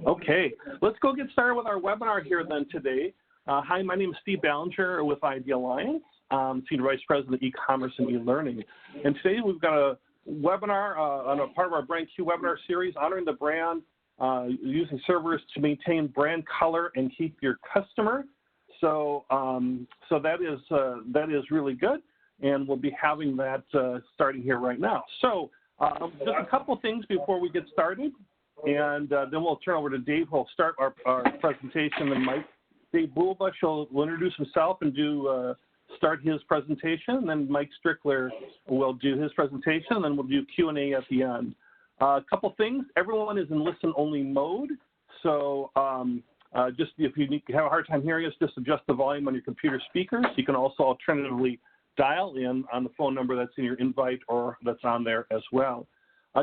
Okay, let's go get started with our webinar here then today. Hi, my name is Steve Ballinger with Idealliance, Senior Vice President of E-Commerce and E-Learning. And today we've got a webinar on a part of our BrandQ webinar series, honoring the brand, using servers to maintain brand color and keep your customer. So, that is really good, and we'll be having that starting here right now. So, just a couple things before we get started, and then we'll turn over to Dave, who'll start our presentation, and Mike. Dave Bulebush will introduce himself and start his presentation, and then Mike Strickler will do his presentation, and then we'll do Q&A at the end. A couple things, everyone is in listen-only mode, so just if you have a hard time hearing us, just adjust the volume on your computer speakers. You can also alternatively dial in on the phone number that's in your invite or that's on there as well.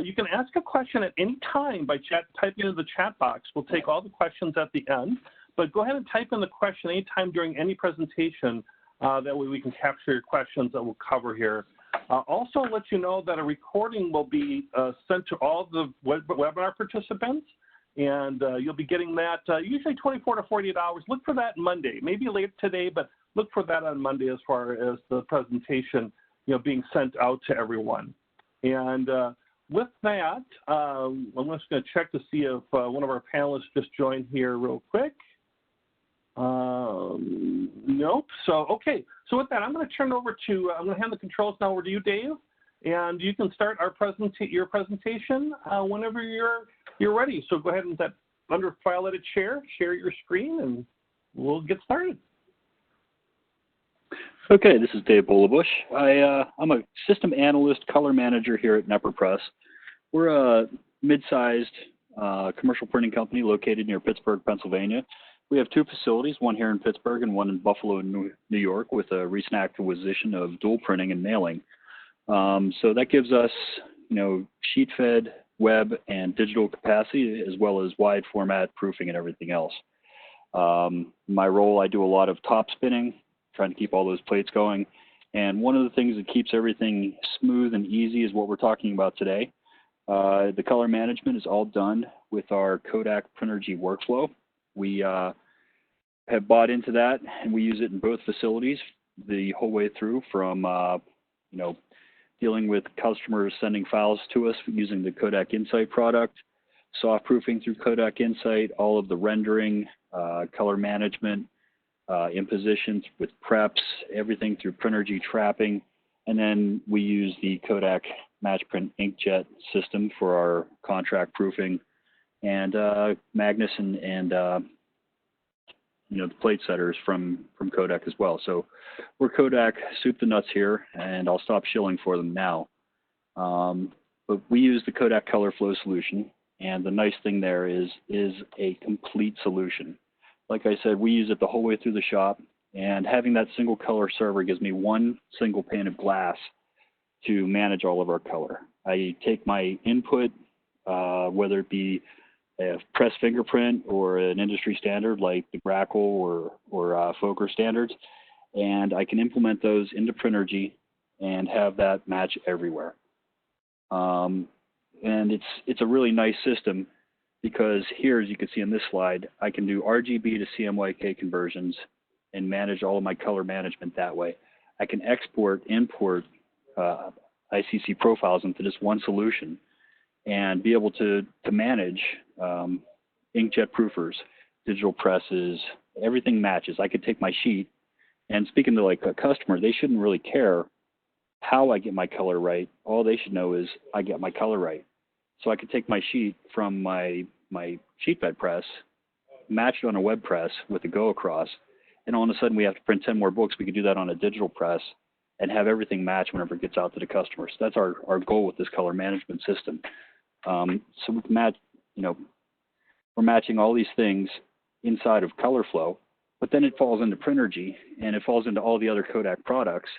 You can ask a question at any time by typing into the chat box. We'll take all the questions at the end, but go ahead and type in the question anytime during any presentation. That way we can capture your questions that we'll cover here. Also, let you know that a recording will be sent to all the webinar participants, and you'll be getting that usually 24 to 48 hours. Look for that Monday, maybe late today, but look for that on Monday as far as the presentation, being sent out to everyone. And with that, I'm just going to check to see if one of our panelists just joined here real quick. Nope. So, okay. So with that, I'm going to turn over to, I'm going to hand the controls now over to you, Dave, and you can start your presentation whenever you're ready. So go ahead and under File Edit Share your screen, and we'll get started. Okay, this is Dave Bulebush. I'm a system analyst, color manager here at NeproPress. We're a mid-sized commercial printing company located near Pittsburgh, Pennsylvania. We have two facilities, one here in Pittsburgh and one in Buffalo, New York, with a recent acquisition of dual printing and mailing. So that gives us, sheet-fed, web, and digital capacity, as well as wide format proofing and everything else. My role, I do a lot of top spinning, trying to keep all those plates going. And one of the things that keeps everything smooth and easy is what we're talking about today. The color management is all done with our Kodak Printergy workflow. We have bought into that, and we use it in both facilities the whole way through, from dealing with customers sending files to us using the Kodak Insight product, soft proofing through Kodak Insight, all of the rendering, color management, impositions with preps, everything through Printergy trapping, and then we use the Kodak Match Print inkjet system for our contract proofing, and Magnus and the plate setters from Kodak as well. So we're Kodak soup to nuts here, and I'll stop shilling for them now. But we use the Kodak Colorflow solution, and the nice thing there is a complete solution. Like I said, we use it the whole way through the shop, and having that single color server gives me one single pane of glass to manage all of our color. I take my input, whether it be a press fingerprint or an industry standard like the Grackle or Fokker standards, and I can implement those into Printergy and have that match everywhere. And it's a really nice system, because here, as you can see in this slide, I can do RGB to CMYK conversions and manage all of my color management that way. I can import ICC profiles into this one solution and be able to manage inkjet proofers, digital presses, everything matches. I could take my sheet, and speaking to like a customer, they shouldn't really care how I get my color right. All they should know is I get my color right. So I could take my sheet from my sheet fed press, match it on a web press with a go across, and all of a sudden we have to print 10 more books. We could do that on a digital press and have everything match whenever it gets out to the customer. So that's our goal with this color management system. So we can match, we're matching all these things inside of Colorflow, but then it falls into Printergy, and it falls into all the other Kodak products.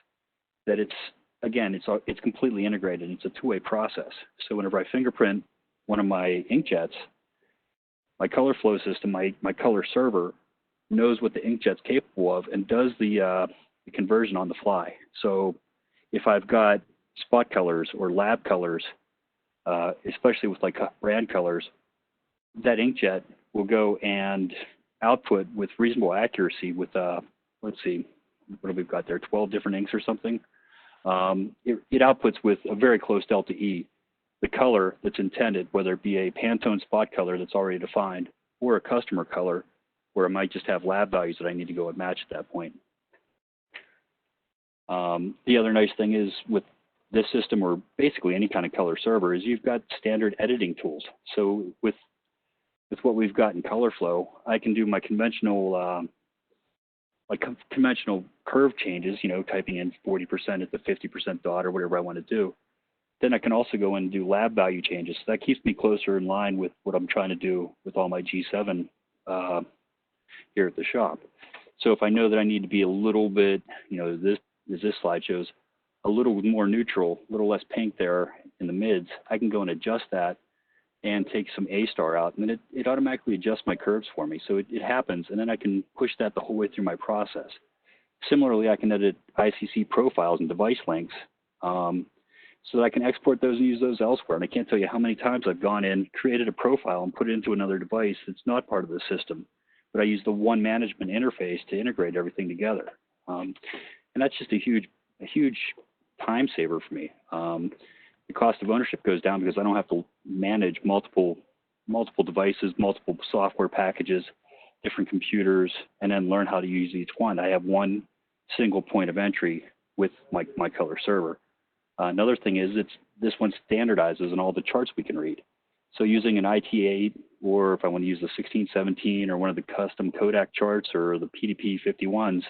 That it's completely integrated. It's a two-way process. So whenever I fingerprint one of my inkjets, my Colorflow system, my color server, knows what the inkjet's capable of and does the conversion on the fly. So if I've got spot colors or lab colors, especially with like brand colors, that inkjet will go and output with reasonable accuracy with, let's see, what have we got there, 12 different inks or something. It outputs with a very close delta E, the color that's intended, whether it be a Pantone spot color that's already defined or a customer color where it might just have lab values that I need to go and match at that point. The other nice thing is with this system, or basically any kind of color server, is you've got standard editing tools. So with what we've got in Colorflow, I can do my conventional conventional curve changes, you know, typing in 40% at the 50% dot or whatever I want to do. Then I can also go in and do lab value changes. So that keeps me closer in line with what I'm trying to do with all my G7 here at the shop. So if I know that I need to be a little bit, you know, as this slide shows, a little more neutral, a little less pink there in the mids, I can go and adjust that and take some A-star out, and then it automatically adjusts my curves for me. So it happens, and then I can push that the whole way through my process. Similarly, I can edit ICC profiles and device links so that I can export those and use those elsewhere. And I can't tell you how many times I've gone in, created a profile, and put it into another device that's not part of the system, but I use the one management interface to integrate everything together. And that's just a huge time saver for me. The cost of ownership goes down because I don't have to manage multiple devices, multiple software packages, different computers, and then learn how to use each one. I have one single point of entry with my color server. Another thing is this one standardizes on all the charts we can read. So using an IT8, or if I want to use the 1617 or one of the custom Kodak charts or the PDP 51s,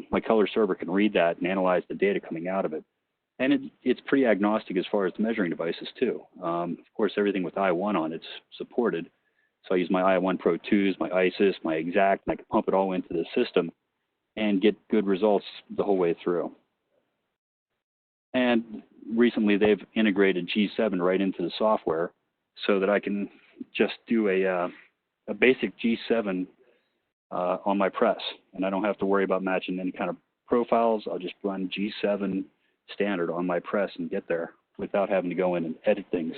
my color server can read that and analyze the data coming out of it. And it's pretty agnostic as far as the measuring devices too. Of course, everything with I1 on it's supported. So I use my I1 Pro 2s, my ISIS, my Exact, and I can pump it all into the system and get good results the whole way through. And recently they've integrated G7 right into the software so that I can just do a basic G7 on my press. And I don't have to worry about matching any kind of profiles. I'll just run G7 standard on my press and get there without having to go in and edit things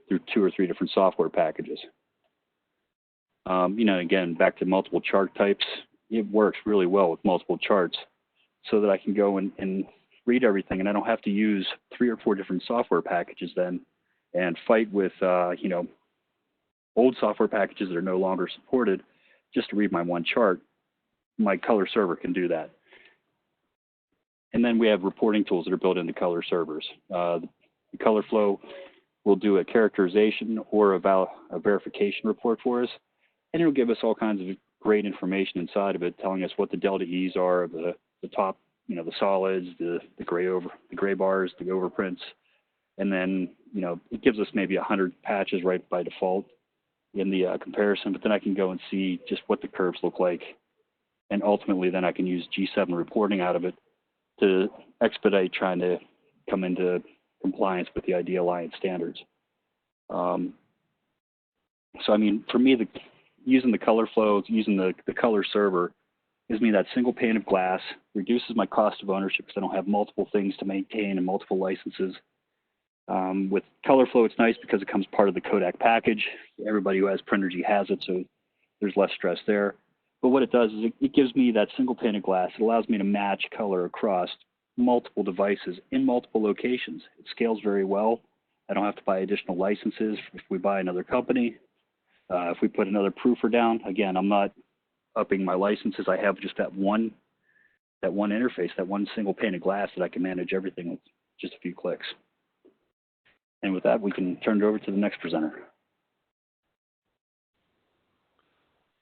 through 2 or 3 different software packages. You know, again, back to multiple chart types, it works really well with multiple charts so that I can go and read everything, and I don't have to use 3 or 4 different software packages then and fight with, you know, old software packages that are no longer supported just to read my one chart. My color server can do that. And then we have reporting tools that are built into color servers. The Colorflow will do a characterization or a verification report for us, and it'll give us all kinds of great information inside of it, telling us what the delta E's are, the top, you know, the solids, the gray bars, the overprints, and then, you know, it gives us maybe 100 patches right by default in the comparison, but then I can go and see just what the curves look like, and ultimately then I can use G7 reporting out of it to expedite trying to come into compliance with the Idealliance standards. So, I mean, for me, using the Colorflow, using the color server gives me that single pane of glass, reduces my cost of ownership because I don't have multiple things to maintain and multiple licenses. With Colorflow, it's nice because it comes part of the Kodak package. Everybody who has Printergy has it, so there's less stress there. But what it does is it gives me that single pane of glass. It allows me to match color across multiple devices in multiple locations. It scales very well. I don't have to buy additional licenses if we buy another company. If we put another proofer down, again, I'm not upping my licenses. I have just that one interface, that one single pane of glass that I can manage everything with just a few clicks. And with that, we can turn it over to the next presenter.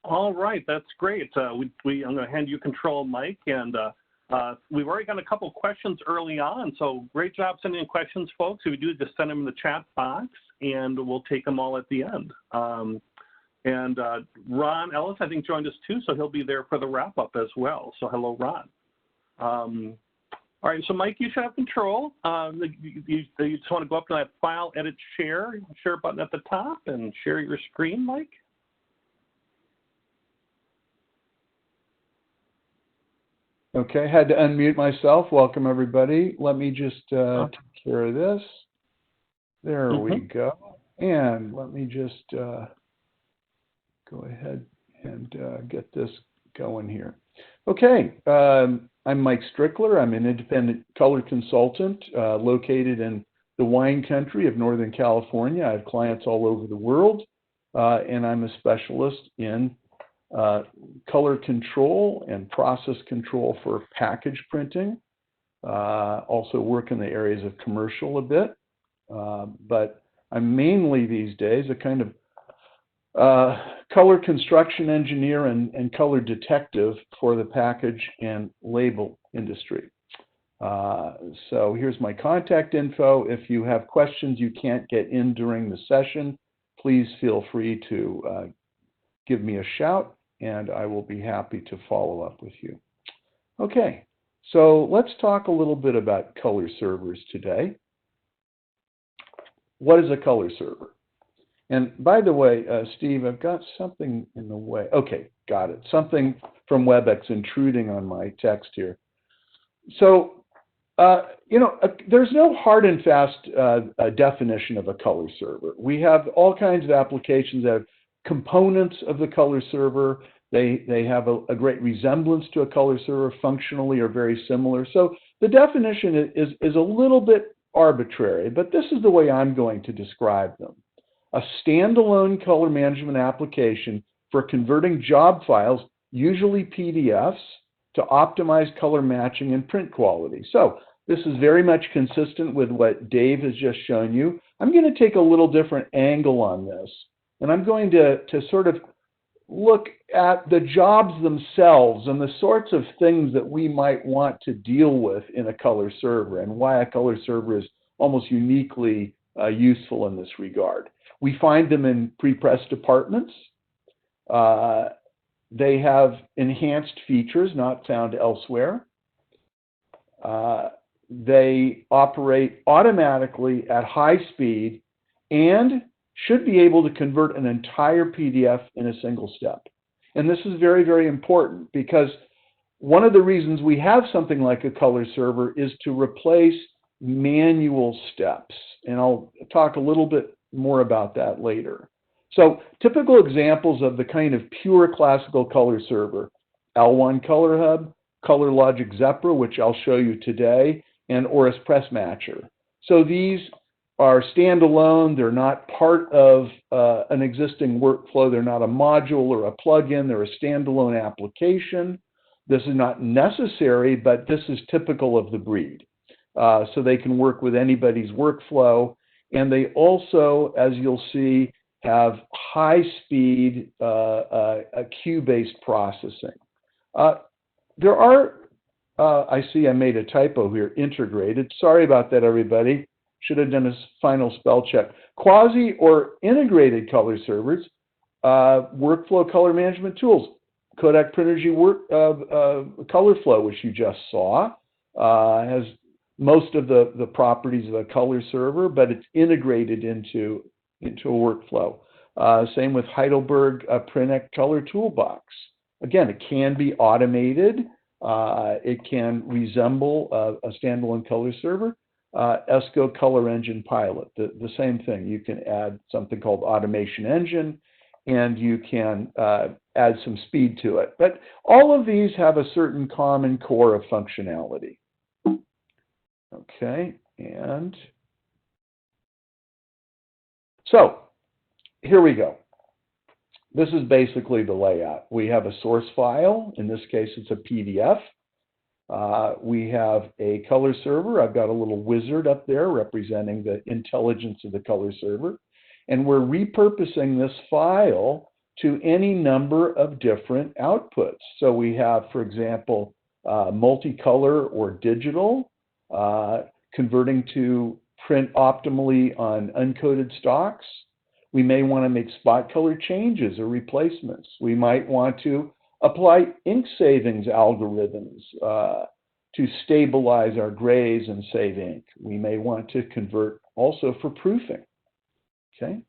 All right, that's great. I'm going to hand you control, Mike, and we've already got a couple questions early on, so great job sending in questions, folks. If you do, just send them in the chat box, and we'll take them all at the end. And Ron Ellis, I think, joined us too, so he'll be there for the wrap-up as well. So hello, Ron. All right, so Mike, you should have control. You just want to go up to that File, Edit, Share button at the top and share your screen, Mike. Okay, had to unmute myself. Welcome, everybody. Let me just take care of this. There we go. And let me just go ahead and get this going here. Okay, I'm Mike Strickler. I'm an independent color consultant located in the wine country of Northern California. I have clients all over the world, and I'm a specialist in color control and process control for package printing. Also work in the areas of commercial a bit, but I'm mainly these days a kind of color construction engineer and color detective for the package and label industry. So here's my contact info. If you have questions you can't get in during the session, please feel free to give me a shout and I will be happy to follow up with you. Okay, so let's talk a little bit about color servers today. What is a color server? And by the way, Steve, I've got something in the way. Okay, got it. Something from WebEx intruding on my text here. So, there's no hard and fast definition of a color server. We have all kinds of applications that have components of the color server. They have a great resemblance to a color server, functionally are very similar. So the definition is a little bit arbitrary, but this is the way I'm going to describe them. A standalone color management application for converting job files, usually PDFs, to optimize color matching and print quality. So this is very much consistent with what Dave has just shown you. I'm going to take a little different angle on this, and I'm going to sort of look at the jobs themselves and the sorts of things that we might want to deal with in a color server and why a color server is almost uniquely useful in this regard. We find them in pre-press departments. They have enhanced features not found elsewhere. They operate automatically at high speed and should be able to convert an entire PDF in a single step. And this is very, very important because one of the reasons we have something like a color server is to replace manual steps. And I'll talk a little bit more about that later. So typical examples of the kind of pure classical color server: L1 Color Hub, Color Logic Zepra, which I'll show you today, and Oris Press Matcher. So these are standalone. They're not part of an existing workflow. They're not a module or a plugin. They're a standalone application. This is not necessary, but this is typical of the breed. So they can work with anybody's workflow. And they also, as you'll see, have high-speed queue-based processing. There are, I see I made a typo here, integrated. Sorry about that, everybody. Should have done a final spell check. Quasi or integrated color servers, workflow color management tools. Kodak Printergy Colorflow, which you just saw, has most of the properties of a color server, but it's integrated into a workflow. Same with Heidelberg Prinect Color Toolbox. Again, it can be automated. It can resemble a standalone color server. ESCO Color Engine Pilot, the same thing. You can add something called Automation Engine, and you can add some speed to it. But all of these have a certain common core of functionality. Okay, and so here we go. This is basically the layout. We have a source file. In this case, it's a PDF. We have a color server. I've got a little wizard up there representing the intelligence of the color server. And we're repurposing this file to any number of different outputs. So we have, for example, multicolor or digital, converting to print optimally on uncoded stocks. We may want to make spot color changes or replacements. We might want to apply ink savings algorithms to stabilize our grays and save ink. We may want to convert also for proofing. Okay.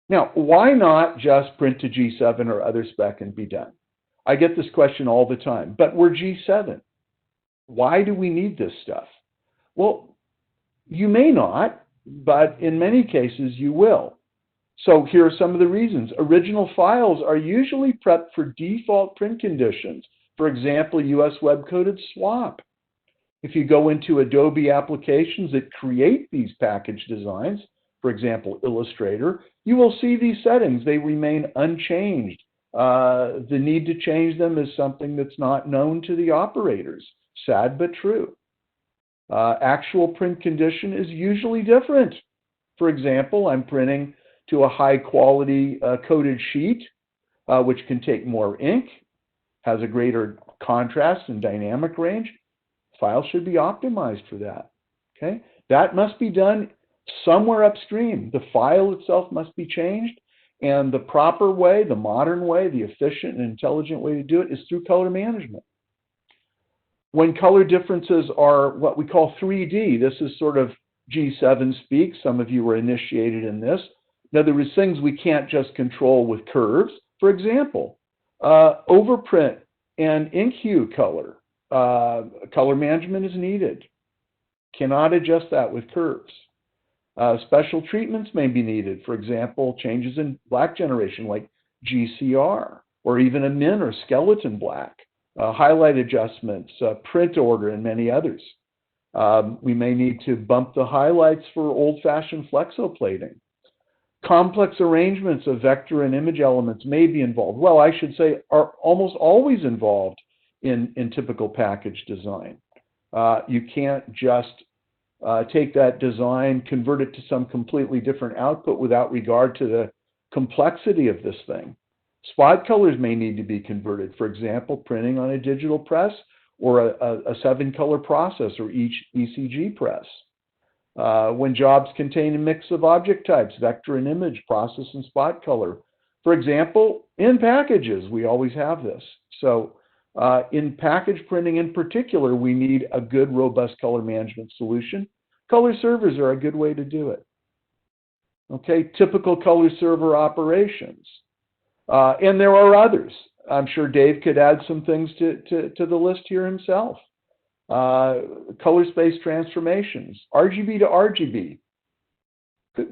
Now, why not just print to G7 or other spec and be done? I get this question all the time, but we're G7. Why do we need this stuff? Well, you may not, but in many cases you will. So here are some of the reasons. Original files are usually prepped for default print conditions. For example, US web coded swap. If you go into Adobe applications that create these package designs, for example, Illustrator, you will see these settings. They remain unchanged. The need to change them is something that's not known to the operators. Sad but true. Actual print condition is usually different. For example, I'm printing to a high quality coded sheet, which can take more ink, has a greater contrast and dynamic range. File should be optimized for that. Okay, that must be done somewhere upstream. The file itself must be changed, and the proper way, the modern way, the efficient and intelligent way to do it is through color management. When color differences are what we call 3D, this is sort of G7 speak. Some of you were initiated in this. Now, there is things we can't just control with curves. For example, overprint and ink hue color. Color management is needed. Cannot adjust that with curves. Special treatments may be needed. For example, changes in black generation like GCR, or even a min or skeleton black. Highlight adjustments, print order, and many others. We may need to bump the highlights for old-fashioned flexoplating. Complex arrangements of vector and image elements may be involved. Well, I should say are almost always involved in typical package design. You can't just take that design, convert it to some completely different output without regard to the complexity of this thing. Spot colors may need to be converted. For example, printing on a digital press or a 7-color process or each ECG press. When jobs contain a mix of object types, vector and image, process and spot color. For example, in packages, we always have this. So in package printing in particular, we need a good, robust color management solution. Color servers are a good way to do it. Okay, typical color server operations. And there are others. I'm sure Dave could add some things to the list here himself. Color space transformations, RGB to RGB.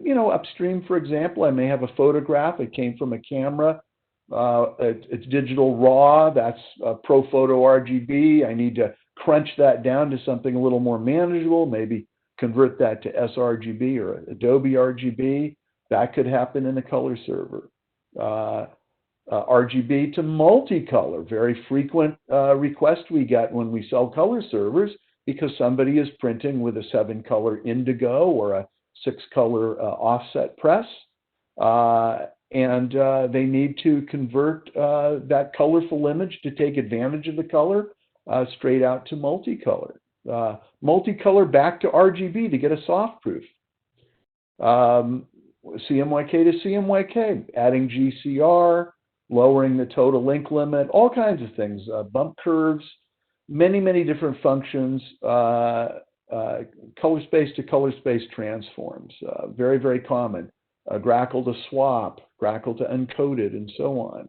You know, upstream, for example, I may have a photograph. It came from a camera. It's digital raw. That's Pro Photo RGB. I need to crunch that down to something a little more manageable, maybe convert that to sRGB or Adobe RGB. That could happen in a color server. RGB to multicolor, very frequent request we get when we sell color servers because somebody is printing with a 7-color indigo or a 6-color offset press, and they need to convert that colorful image to take advantage of the color straight out to multicolor. Multicolor back to RGB to get a soft proof. CMYK to CMYK, adding GCR, lowering the total link limit, all kinds of things, bump curves, many different functions, color space to color space transforms, very common, Grackle to swap, Grackle to uncoded, and so on.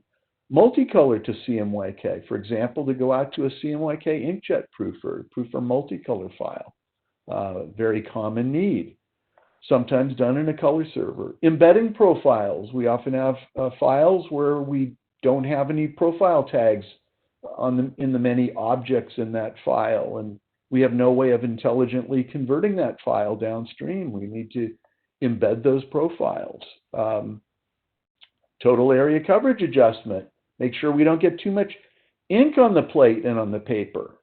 Multicolor to CMYK, for example, to go out to a CMYK inkjet proofer multicolor file, very common need. Sometimes done in a color server. Embedding profiles. We often have files where we don't have any profile tags in the many objects in that file, and we have no way of intelligently converting that file downstream. We need to embed those profiles. Total area coverage adjustment. Make sure we don't get too much ink on the plate and on the paper.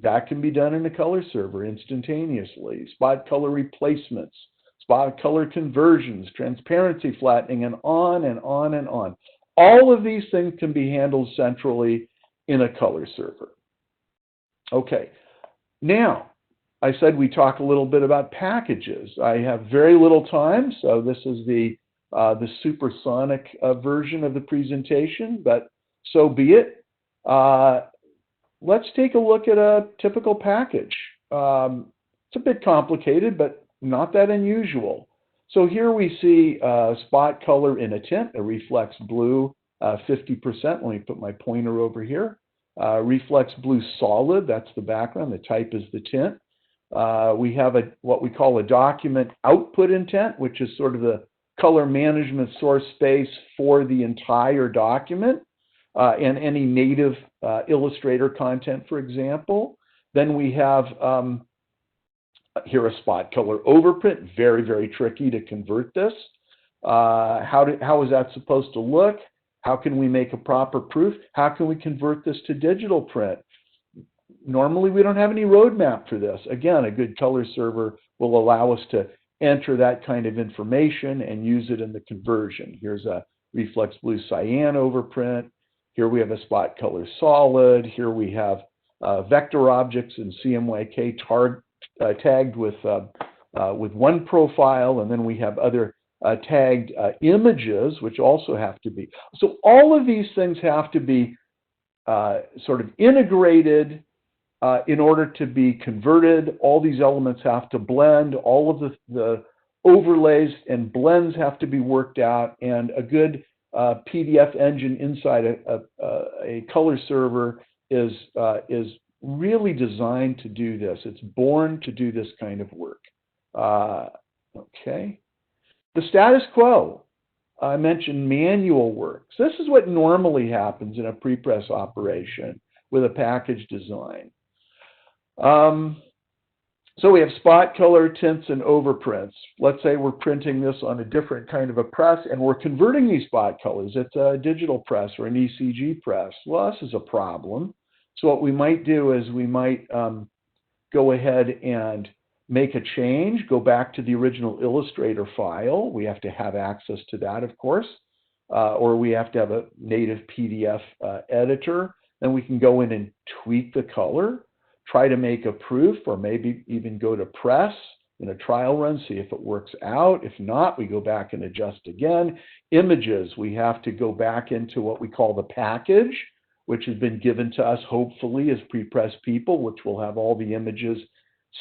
That can be done in a color server instantaneously. Spot color replacements. Spot color conversions, transparency flattening, and on and on and on. All of these things can be handled centrally in a color server. Okay, now I said we talk a little bit about packages. I have very little time, so this is the supersonic version of the presentation, but so be it. Let's take a look at a typical package. It's a bit complicated, but not that unusual. So here we see spot color in a tint, a reflex blue 50%. Let me put my pointer over here. Reflex blue solid, that's the background. The type is the tint. We have what we call a document output intent, which is sort of color management source space for the entire document and any native Illustrator content, for example. Then we have here a spot color overprint. Very, very tricky to convert this. How is that supposed to look? How can we make a proper proof? How can we convert this to digital print? Normally, we don't have any roadmap for this. Again, a good color server will allow us to enter that kind of information and use it in the conversion. Here's a reflex blue cyan overprint. Here we have a spot color solid. Here we have vector objects in CMYK tagged with one profile, and then we have other tagged images, which also have to be. So all of these things have to be sort of integrated in order to be converted. All these elements have to blend. All of the overlays and blends have to be worked out, and a good PDF engine inside a color server is really designed to do this. It's born to do this kind of work. Okay. The status quo. I mentioned manual work. So this is what normally happens in a prepress operation with a package design. So we have spot color, tints, and overprints. Let's say we're printing this on a different kind of a press, and we're converting these spot colors. It's a digital press or an ECG press. Well, this is a problem. So what we might do is we might go ahead and make a change, go back to the original Illustrator file. We have to have access to that, of course, or we have to have a native PDF editor. Then we can go in and tweak the color, try to make a proof, or maybe even go to press in a trial run, see if it works out. If not, we go back and adjust again. Images, we have to go back into what we call the package, which has been given to us, hopefully, as prepress people, which will have all the images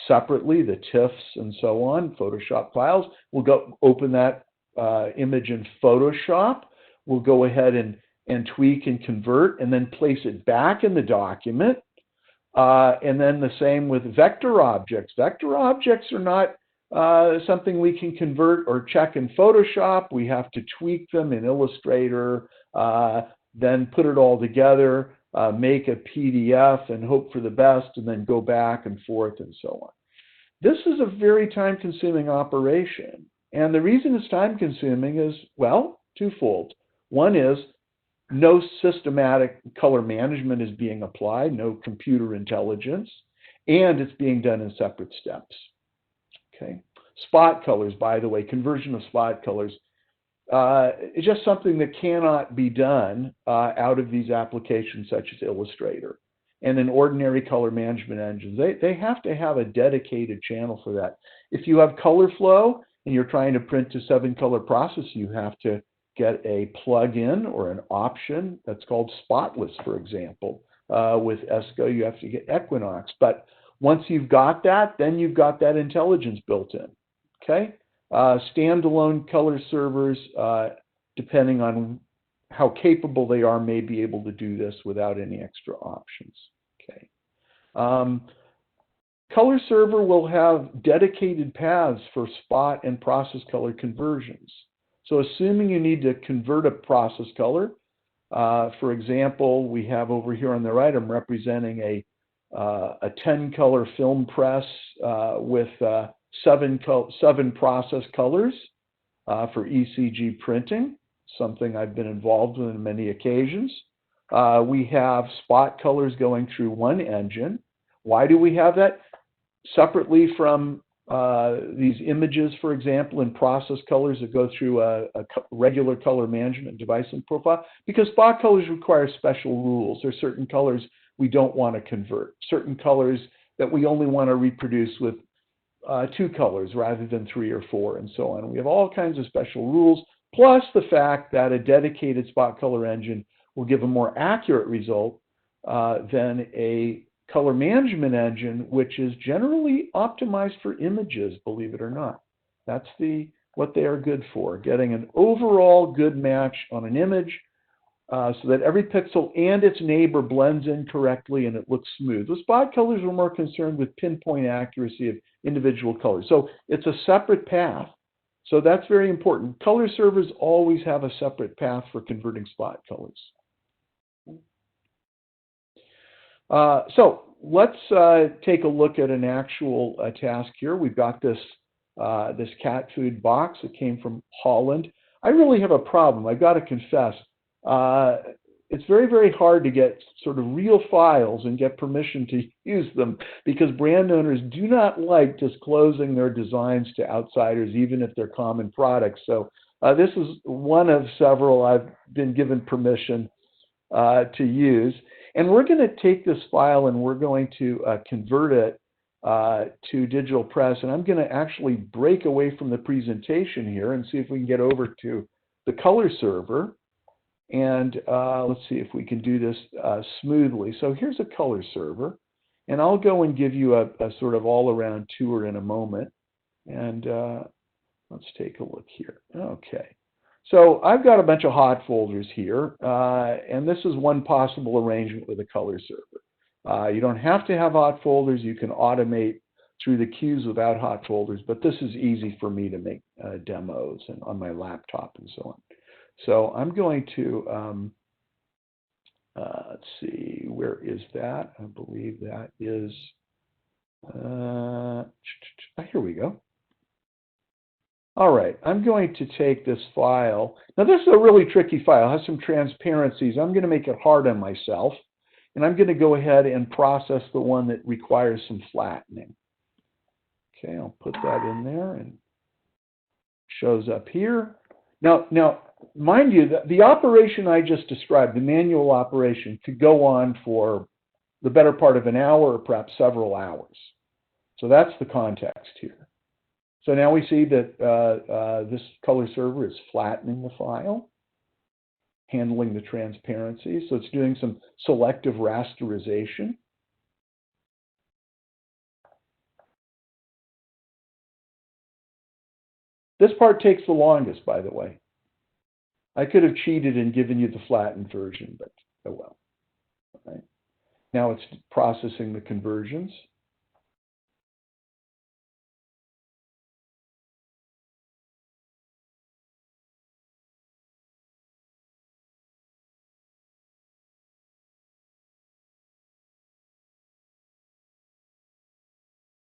separately, the TIFFs and so on, Photoshop files. We'll go open that image in Photoshop. We'll go ahead and tweak and convert, and then place it back in the document. And then the same with vector objects. Vector objects are not something we can convert or check in Photoshop. We have to tweak them in Illustrator, then put it all together, make a PDF and hope for the best, and then go back and forth and so on. This is a very time-consuming operation. And the reason it's time-consuming is, well, twofold. One is no systematic color management is being applied, no computer intelligence, and it's being done in separate steps. Okay. Spot colors, by the way, conversion of spot colors, it's just something that cannot be done out of these applications such as Illustrator. And in ordinary color management engines, they have to have a dedicated channel for that. If you have Colorflow and you're trying to print to 7-color process, you have to get a plug-in or an option that's called Spotless, for example. With ESCO, you have to get Equinox. But once you've got that, then you've got that intelligence built in. Okay? Standalone color servers, depending on how capable they are, may be able to do this without any extra options. Okay. Color server will have dedicated paths for spot and process color conversions. So assuming you need to convert a process color, for example, we have over here on the right, I'm representing a 10-color film press with 7 process colors for ECG printing, something I've been involved with on many occasions. We have spot colors going through one engine. Why do we have that? Separately from these images, for example, in process colors that go through a regular color management device and profile, because spot colors require special rules. There are certain colors we don't want to convert, certain colors that we only want to reproduce with 2 colors rather than 3 or 4, and so on. We have all kinds of special rules, plus the fact that a dedicated spot color engine will give a more accurate result than a color management engine, which is generally optimized for images, believe it or not. That's what they are good for, getting an overall good match on an image so that every pixel and its neighbor blends in correctly and it looks smooth. The spot colors were more concerned with pinpoint accuracy of individual colors. So it's a separate path So that's very important. Color servers always have a separate path for converting spot colors. So let's take a look at an actual task here. We've got this, this cat food box that came from Holland. I really have a problem. I've got to confess. It's very, very hard to get sort of real files and get permission to use them because brand owners do not like disclosing their designs to outsiders, even if they're common products. So this is one of several I've been given permission to use. And we're going to take this file and we're going to convert it to digital press. And I'm going to actually break away from the presentation here and see if we can get over to the color server. And let's see if we can do this smoothly. So here's a color server. And I'll go and give you a sort of all-around tour in a moment. And let's take a look here. Okay. So I've got a bunch of hot folders here. And this is one possible arrangement with a color server. You don't have to have hot folders. You can automate through the queues without hot folders. But this is easy for me to make demos and on my laptop and so on. So I'm going to, let's see, where is that? I believe that is, here we go. All right, I'm going to take this file. Now this is a really tricky file. It has some transparencies. I'm going to make it hard on myself. And I'm going to go ahead and process the one that requires some flattening. Okay, I'll put that in there and shows up here. Now, mind you, the operation I just described, the manual operation, could go on for the better part of an hour or perhaps several hours. So that's the context here. So now we see that this color server is flattening the file, handling the transparency. So it's doing some selective rasterization. This part takes the longest, by the way. I could have cheated and given you the flattened version, but oh well. All right. Now it's processing the conversions.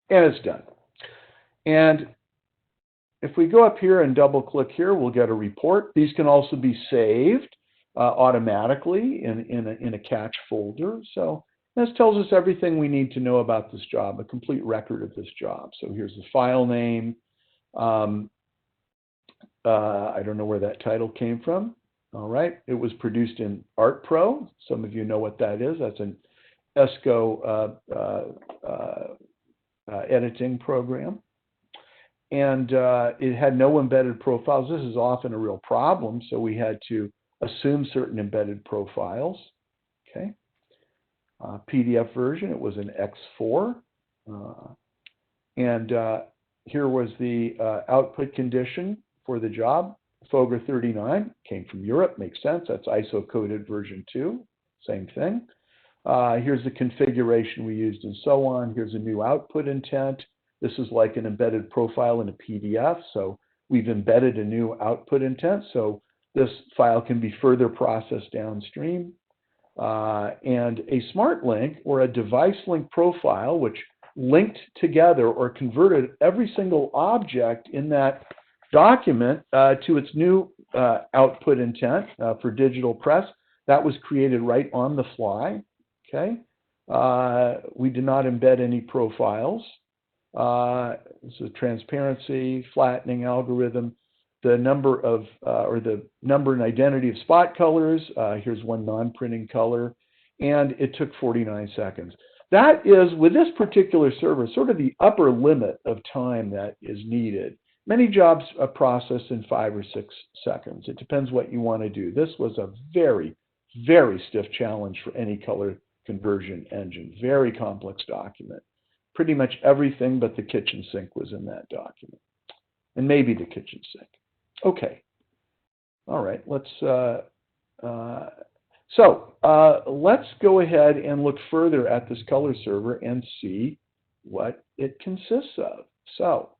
And it's done. And if we go up here and double click here, we'll get a report. These can also be saved automatically in a catch folder. So this tells us everything we need to know about this job, a complete record of this job. So here's the file name. I don't know where that title came from. All right, it was produced in Art Pro. Some of you know what that is. That's an ESCO editing program. And it had no embedded profiles. This is often a real problem, so we had to assume certain embedded profiles. Okay. PDF version, it was an X4. And here was the output condition for the job. Foger 39 came from Europe, makes sense. That's ISO coded version 2, same thing. Here's the configuration we used and so on. Here's a new output intent. This is like an embedded profile in a PDF. So we've embedded a new output intent. So this file can be further processed downstream. And a smart link or a device link profile, which linked together or converted every single object in that document to its new output intent for digital press. That was created right on the fly. Okay. We did not embed any profiles. This is a transparency, flattening algorithm, the number of, or the number and identity of spot colors. Here's one non-printing color, and it took 49 seconds. That is, with this particular server, sort of the upper limit of time that is needed. Many jobs are processed in 5 or 6 seconds. It depends what you want to do. This was a very, very stiff challenge for any color conversion engine. Very complex document. Pretty much everything but the kitchen sink was in that document. And maybe the kitchen sink. Okay. All right. Let's go ahead and look further at this color server and see what it consists of. So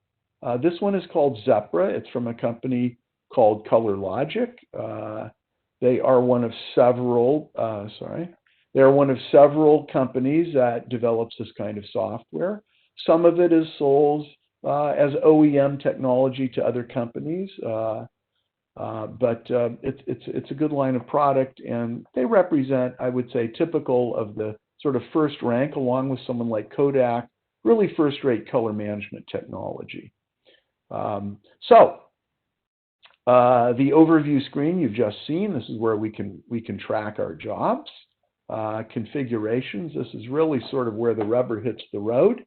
This one is called Zepra. It's from a company called Color Logic. They are one of several, they are one of several companies that develops this kind of software. Some of it is sold as OEM technology to other companies, but it's a good line of product, and they represent, I would say, typical of the sort of first rank, along with someone like Kodak, really first-rate color management technology. The overview screen you've just seen, this is where we can track our jobs. Configurations, this is really sort of where the rubber hits the road.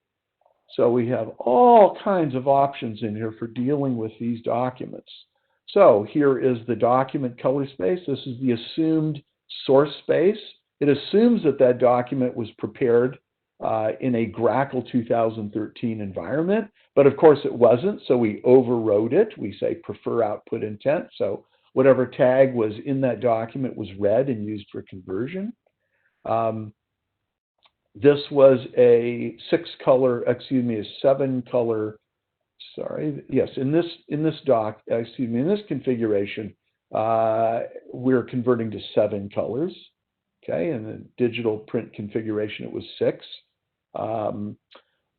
So we have all kinds of options in here for dealing with these documents. So here is the document color space. This is the assumed source space. It assumes that that document was prepared in a Grackle 2013 environment, but of course it wasn't, so we overrode it. We say prefer output intent, so whatever tag was in that document was read and used for conversion. This was a seven color, yes, in this configuration, we're converting to 7 colors. Okay, in the digital print configuration, it was 6.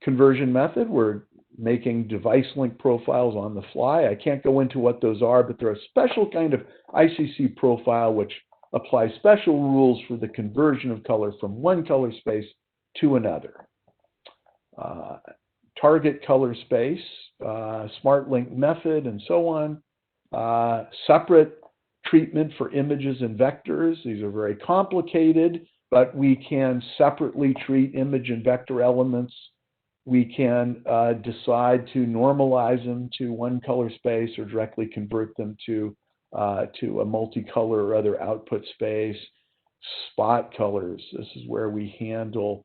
Conversion method, we're making device link profiles on the fly. I can't go into what those are, but they're a special kind of ICC profile which applies special rules for the conversion of color from one color space to another. Target color space, smart link method, and so on. Separate treatment for images and vectors. These are very complicated, but we can separately treat image and vector elements. We can decide to normalize them to one color space or directly convert them to a multicolor or other output space. Spot colors, this is where we handle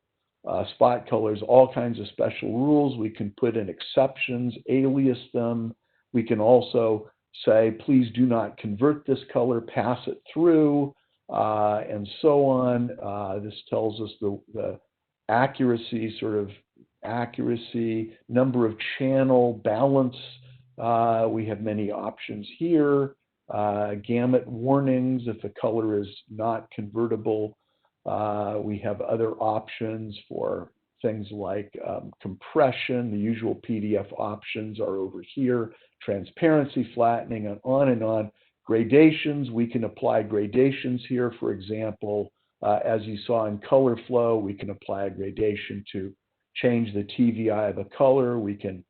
spot colors, all kinds of special rules. We can put in exceptions, alias them. We can also say, please do not convert this color, pass it through, and so on. This tells us the accuracy, number of channel, balance. We have many options here. Gamut warnings if a color is not convertible. We have other options for things like compression. The usual PDF options are over here. Transparency, flattening, and on and on. Gradations, we can apply gradations here. For example, as you saw in Colorflow, we can apply a gradation to change the TVI of a color. We can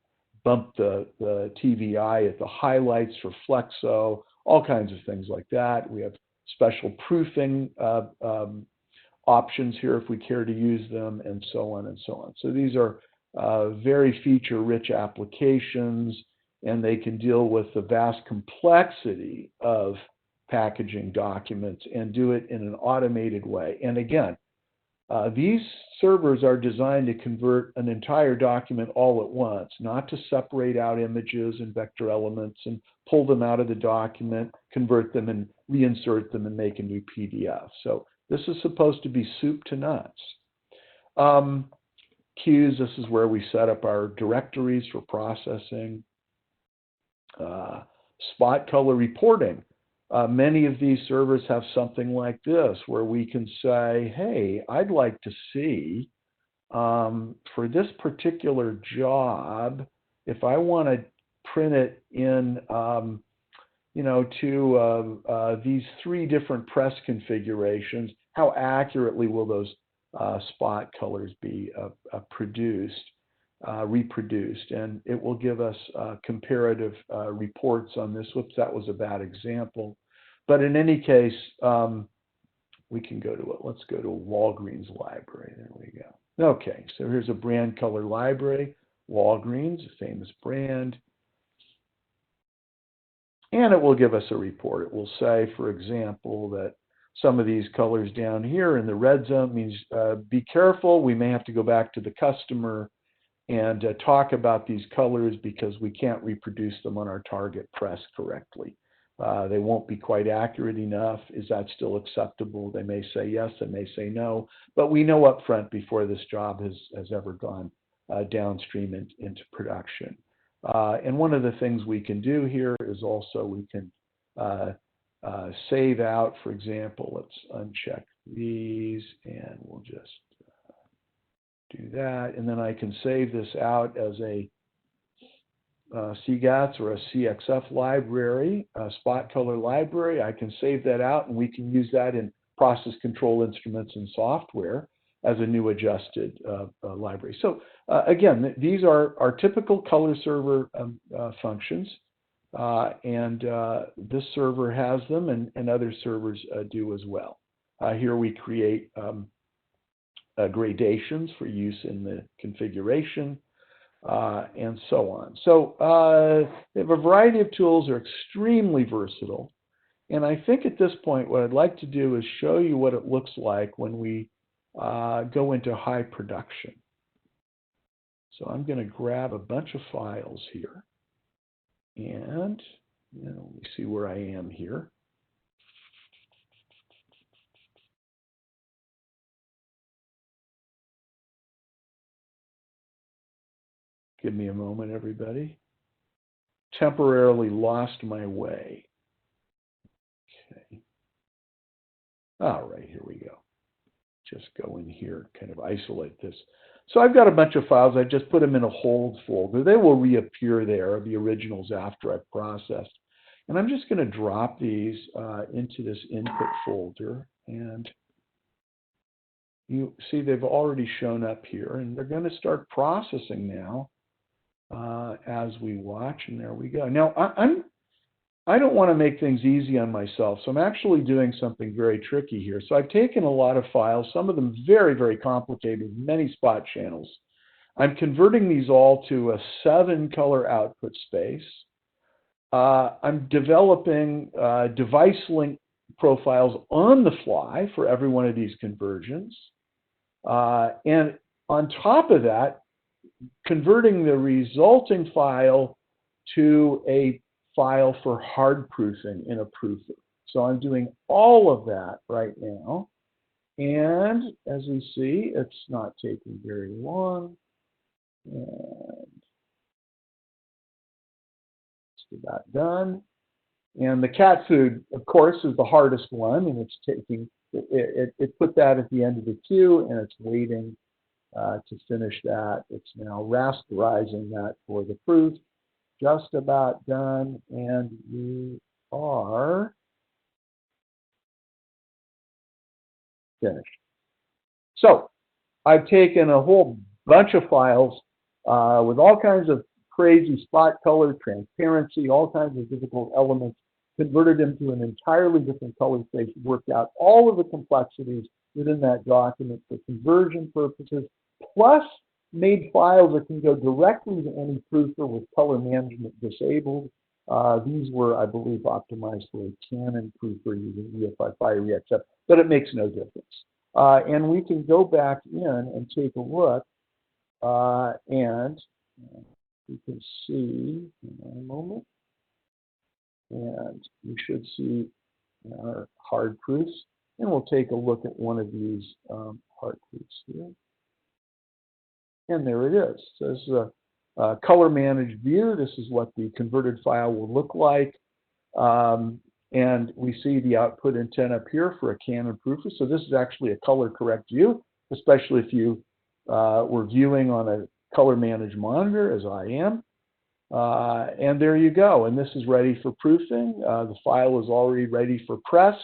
bump the TVI at the highlights for flexo, all kinds of things like that. We have special proofing options here if we care to use them, and so on and so on. So these are very feature-rich applications, and they can deal with the vast complexity of packaging documents and do it in an automated way. And again, these servers are designed to convert an entire document all at once, not to separate out images and vector elements and pull them out of the document, convert them and reinsert them and make a new PDF. So this is supposed to be soup to nuts. Queues, this is where we set up our directories for processing. Spot color reporting. Many of these servers have something like this, where we can say, hey, I'd like to see, for this particular job, if I want to print it in, to these 3 different press configurations, how accurately will those spot colors be reproduced, and it will give us comparative reports on this. Whoops, that was a bad example. But in any case, we can go to it. Let's go to Walgreens library. There we go. Okay, so here's a brand color library. Walgreens, a famous brand. And it will give us a report. It will say, for example, that some of these colors down here in the red zone means be careful. We may have to go back to the customer and talk about these colors because we can't reproduce them on our target press correctly. They won't be quite accurate enough. Is that still acceptable? They may say yes, they may say no, but we know up front before this job has ever gone downstream into production. And one of the things we can do here is also we can save out, for example, let's uncheck these and we'll just do that. And then I can save this out as a CGATS or a CXF library, a spot color library. I can save that out and we can use that in process control instruments and software as a new adjusted library. So again, these are our typical color server functions, and this server has them, and other servers do as well. Here we create gradations for use in the configuration, and so on. So they have a variety of tools. They're extremely versatile. And I think at this point, what I'd like to do is show you what it looks like when we go into high production. So I'm going to grab a bunch of files here. And let me see where I am here. Give me a moment, everybody. Temporarily lost my way. Okay. All right, here we go. Just go in here, kind of isolate this. So I've got a bunch of files. I just put them in a hold folder. They will reappear there, the originals, after I've processed. And I'm just going to drop these into this input folder. And you see they've already shown up here. And they're going to start processing now as we watch. And there we go. Now, I don't want to make things easy on myself, so I'm actually doing something very tricky here. So I've taken a lot of files, some of them very, very complicated, many spot channels. I'm converting these all to a 7-color output space. I'm developing device link profiles on the fly for every one of these conversions. And on top of that, converting the resulting file to a file for hard proofing in a proofer. So I'm doing all of that right now. And as we see, it's not taking very long. And it's about done. And the cat food, of course, is the hardest one. And it's taking, it put that at the end of the queue and it's waiting to finish that. It's now rasterizing that for the proof. Just about done, and we are finished. So I've taken a whole bunch of files with all kinds of crazy spot color, transparency, all kinds of difficult elements, converted them to an entirely different color space, worked out all of the complexities within that document for conversion purposes, plus made files that can go directly to any proofer with color management disabled. These were, I believe, optimized for a Canon proofer using EFI Fiery XF, but it makes no difference. And we can go back in and take a look, and you can see, in a moment, and you should see our hard proofs. And we'll take a look at one of these hard proofs here. And there it is. So this is a color managed view. This is what the converted file will look like. And we see the output intent up here for a Canon proofer. So this is actually a color correct view, especially if you were viewing on a color managed monitor, as I am. And there you go. And this is ready for proofing. The file is already ready for press.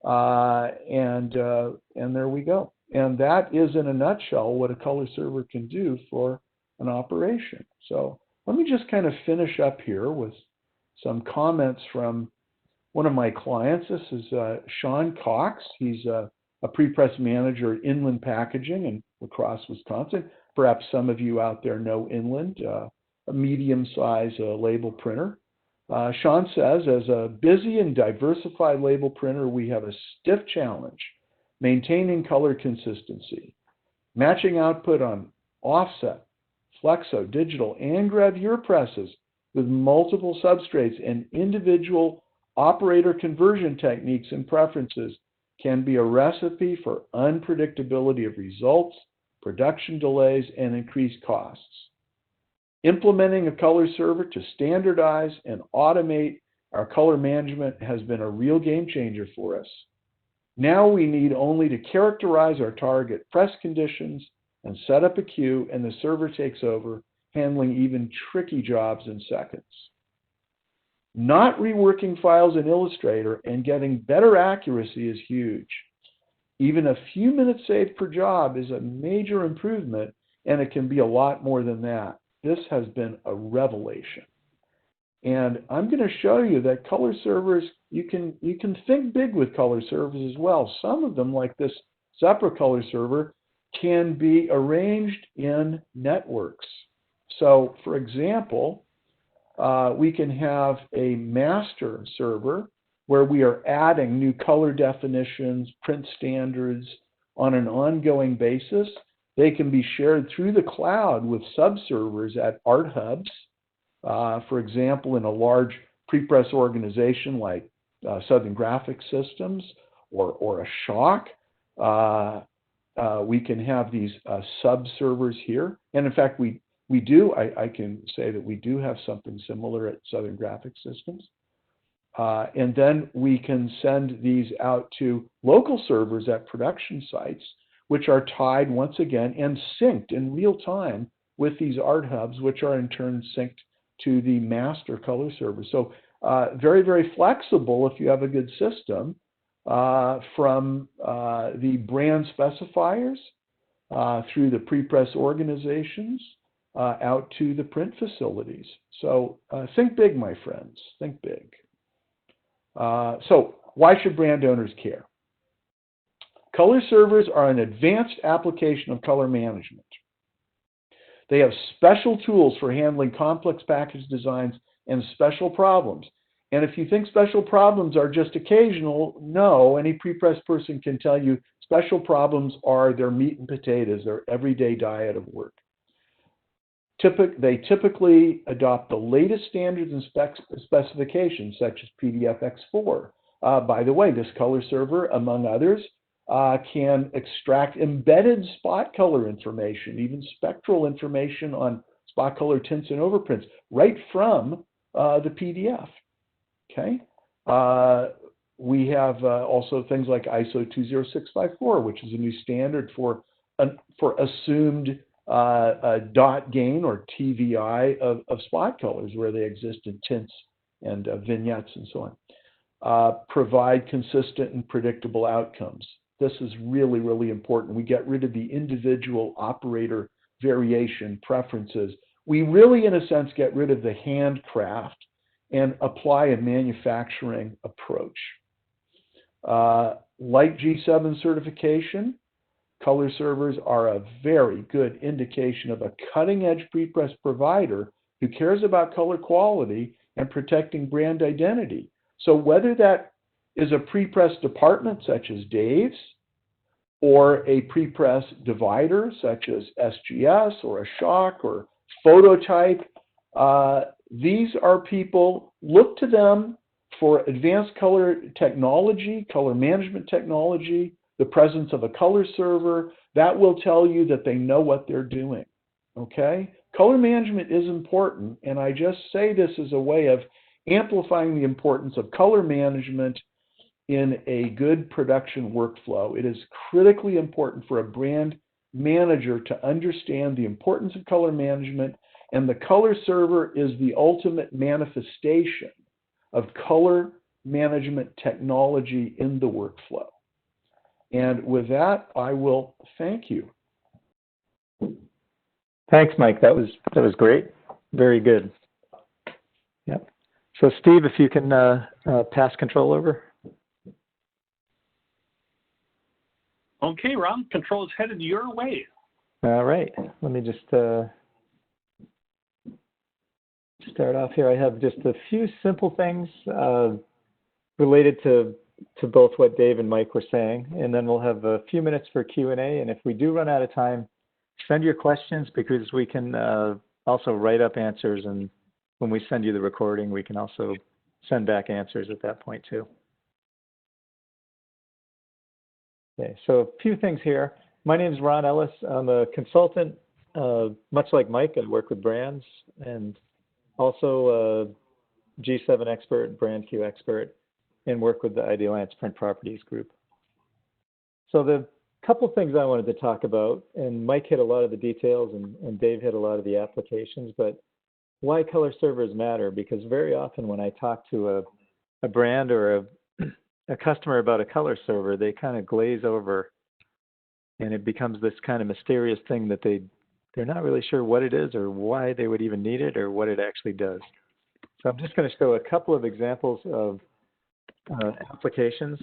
And there we go. And that is, in a nutshell, what a color server can do for an operation. So let me just kind of finish up here with some comments from one of my clients. This is Sean Cox. He's a pre-press manager at Inland Packaging in La Crosse, Wisconsin. Perhaps some of you out there know Inland, a medium-sized label printer. Sean says, as a busy and diversified label printer, we have a stiff challenge maintaining color consistency, matching output on offset, flexo, digital, and gravure presses with multiple substrates and individual operator conversion techniques and preferences can be a recipe for unpredictability of results, production delays, and increased costs. Implementing a color server to standardize and automate our color management has been a real game changer for us. Now we need only to characterize our target press conditions and set up a queue, and the server takes over, handling even tricky jobs in seconds. Not reworking files in Illustrator and getting better accuracy is huge. Even a few minutes saved per job is a major improvement, and it can be a lot more than that. This has been a revelation. And I'm going to show you that color servers, you can think big with color servers as well. Some of them, like this Zepra color server, can be arranged in networks. So, for example, we can have a master server where we are adding new color definitions, print standards on an ongoing basis. They can be shared through the cloud with subservers at art hubs. For example, in a large prepress organization like Southern Graphic Systems or a Shock, we can have these subservers here. And in fact, we do, I can say that we do have something similar at Southern Graphic Systems. And then we can send these out to local servers at production sites, which are tied once again and synced in real time with these art hubs, which are in turn synced to the master color server. So very, very flexible if you have a good system, from the brand specifiers through the prepress organizations out to the print facilities. So think big, my friends, think big. So why should brand owners care? Color servers are an advanced application of color management. They have special tools for handling complex package designs and special problems. And if you think special problems are just occasional, no, any prepress person can tell you special problems are their meat and potatoes, their everyday diet of work. They typically adopt the latest standards and specifications, such as PDF X4. By the way, this color server, among others, can extract embedded spot color information, even spectral information on spot color tints and overprints, right from the PDF. Okay. We have also things like ISO 20654, which is a new standard for assumed dot gain or TVI of spot colors where they exist in tints and vignettes and so on. Provide consistent and predictable outcomes. This is really, really important. We get rid of the individual operator variation preferences. We really, in a sense, get rid of the handcraft and apply a manufacturing approach. Like G7 certification, color servers are a very good indication of a cutting-edge prepress provider who cares about color quality and protecting brand identity. So whether that is a prepress department such as Dave's, or a prepress divider such as SGS or a Shock or Phototype, these are people, look to them for advanced color technology, color management technology, the presence of a color server. That will tell you that they know what they're doing, okay? Color management is important, and I just say this as a way of amplifying the importance of color management in a good production workflow. It is critically important for a brand manager to understand the importance of color management, and the color server is the ultimate manifestation of color management technology in the workflow. And with that, I will thank you. Thanks, Mike. That was great. Very good. Yep. So Steve, if you can pass control over. Okay, Ron, control is headed your way. All right. Let me just start off here. I have just a few simple things related to both what Dave and Mike were saying, and then we'll have a few minutes for Q&A. And if we do run out of time, send your questions, because we can also write up answers, and when we send you the recording, we can also send back answers at that point too. Okay, so a few things here. My name is Ron Ellis. I'm a consultant much like Mike, I work with brands and also G7 expert, BrandQ expert, and work with the Idealliance Print Properties group. So the couple things I wanted to talk about, and Mike hit a lot of the details and Dave hit a lot of the applications, but why color servers matter, because very often when I talk to a brand or a customer about a color server, they kind of glaze over and it becomes this kind of mysterious thing that they're not really sure what it is or why they would even need it or what it actually does. So I'm just going to show a couple of examples of applications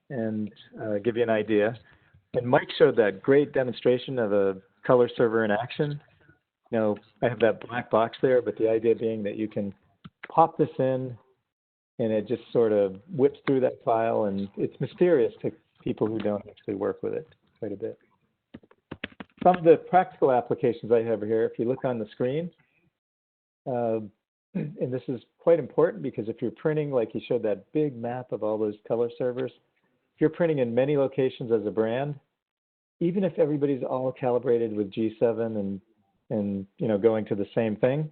and give you an idea. And Mike showed that great demonstration of a color server in action. You know, I have that black box there, but the idea being that you can pop this in and it just sort of whips through that file, and it's mysterious to people who don't actually work with it quite a bit. Some of the practical applications I have here, if you look on the screen, and this is quite important because if you're printing, like you showed that big map of all those color servers, if you're printing in many locations as a brand, even if everybody's all calibrated with G7 and you know, going to the same thing,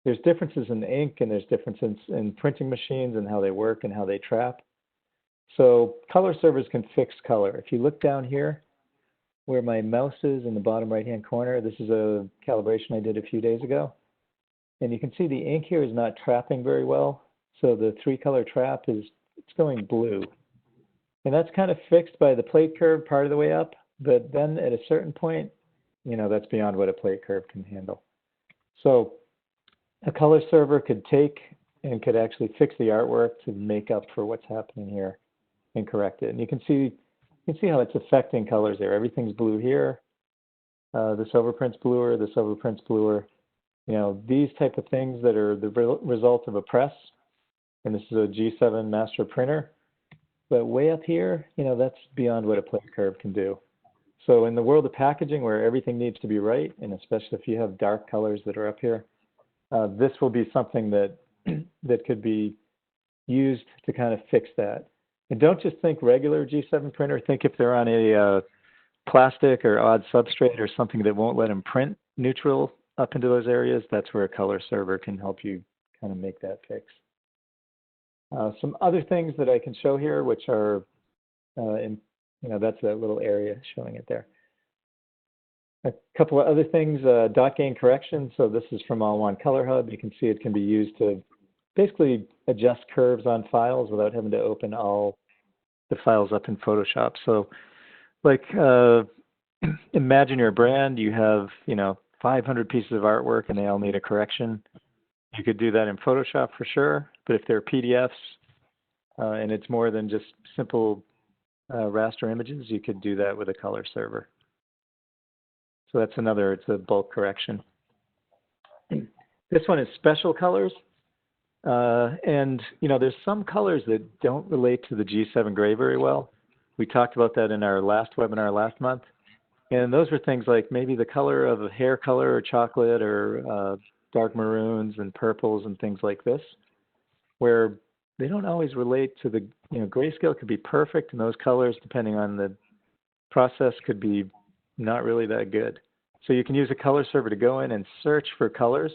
there's differences in ink and there's differences in printing machines and how they work and how they trap. So color servers can fix color. If you look down here where my mouse is in the bottom right-hand corner, this is a calibration I did a few days ago. And you can see the ink here is not trapping very well. So the 3-color trap it's going blue. And that's kind of fixed by the plate curve part of the way up. But then at a certain point, you know, that's beyond what a plate curve can handle. So a color server could take and could actually fix the artwork to make up for what's happening here and correct it. And you can see how it's affecting colors there. Everything's blue here. This overprint's bluer, this overprint's bluer. You know, these type of things that are the result of a press. And this is a G7 master printer. But way up here, you know, that's beyond what a plate curve can do. So in the world of packaging where everything needs to be right, and especially if you have dark colors that are up here, this will be something that that could be used to kind of fix that. And don't just think regular G7 printer. Think if they're on a plastic or odd substrate or something that won't let them print neutral up into those areas, that's where a color server can help you kind of make that fix. Some other things that I can show here, which are, you know, that's that little area showing it there. A couple of other things, dot gain correction. So this is from All One Color Hub. You can see it can be used to basically adjust curves on files without having to open all the files up in Photoshop. So like imagine you're a brand, you have, you know, 500 pieces of artwork and they all need a correction. You could do that in Photoshop for sure, but if they're PDFs and it's more than just simple raster images, you could do that with a color server. So that's another, it's a bulk correction. This one is special colors. And, you know, there's some colors that don't relate to the G7 gray very well. We talked about that in our last webinar last month. And those were things like maybe the color of a hair color or chocolate or dark maroons and purples and things like this, where they don't always relate to the, you know, grayscale could be perfect and those colors, depending on the process, could be not really that good. So you can use a color server to go in and search for colors.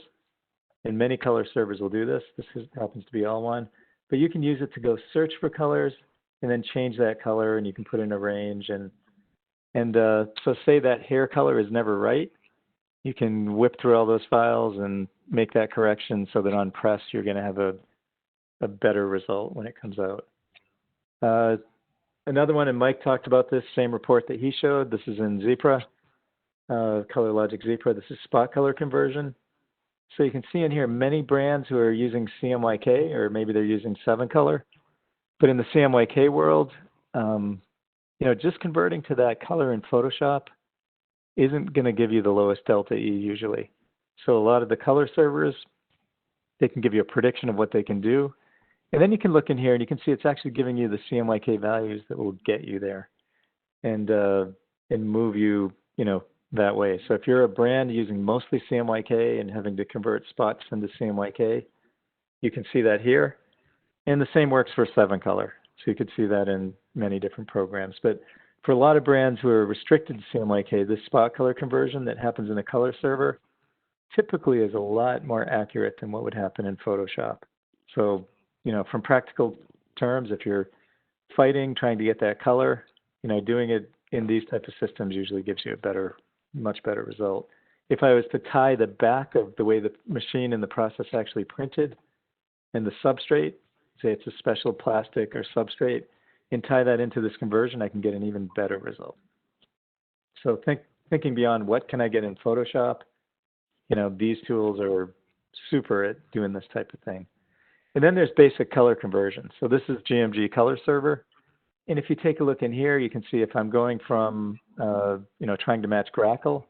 And many color servers will do this. This happens to be All One. But you can use it to go search for colors and then change that color, and you can put in a range. And so say that hair color is never right. You can whip through all those files and make that correction so that on press you're going to have a better result when it comes out. Another one, and Mike talked about this same report that he showed. This is in Zebra, ColorLogic Zebra. This is spot color conversion. So you can see in here many brands who are using CMYK, or maybe they're using 7-color. But in the CMYK world, you know, just converting to that color in Photoshop isn't going to give you the lowest delta E usually. So a lot of the color servers, they can give you a prediction of what they can do. And then you can look in here and you can see it's actually giving you the CMYK values that will get you there and move you, you know, that way. So if you're a brand using mostly CMYK and having to convert spots into CMYK, you can see that here. And the same works for 7-color. So you could see that in many different programs. But For a lot of brands who are restricted to CMYK, this spot color conversion that happens in a color server typically is a lot more accurate than what would happen in Photoshop. So, from practical terms, if you're fighting, trying to get that color, doing it in these types of systems usually gives you a much better result. If I was to tie the back of the way the machine and the process actually printed and the substrate, say it's a special plastic or substrate, and tie that into this conversion, I can get an even better result. So thinking beyond what can I get in Photoshop, these tools are super at doing this type of thing. And then there's basic color conversion. So this is GMG Color Server. And if you take a look in here, you can see if I'm going from, trying to match Grackle,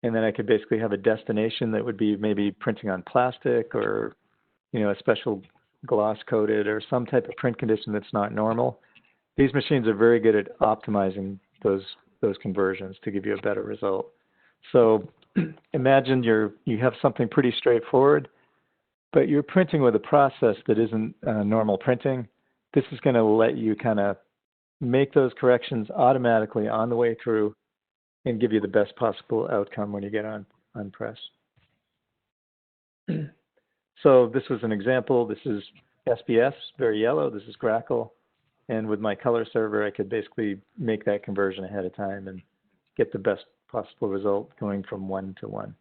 and then I could basically have a destination that would be maybe printing on plastic or, a special gloss coated or some type of print condition that's not normal. These machines are very good at optimizing those conversions to give you a better result. So imagine you have something pretty straightforward, but you're printing with a process that isn't normal printing. This is going to let you kind of make those corrections automatically on the way through and give you the best possible outcome when you get on press. So this was an example. This is SBS, very yellow. This is Grackle. And with my color server, I could basically make that conversion ahead of time and get the best possible result going from 1 to 1.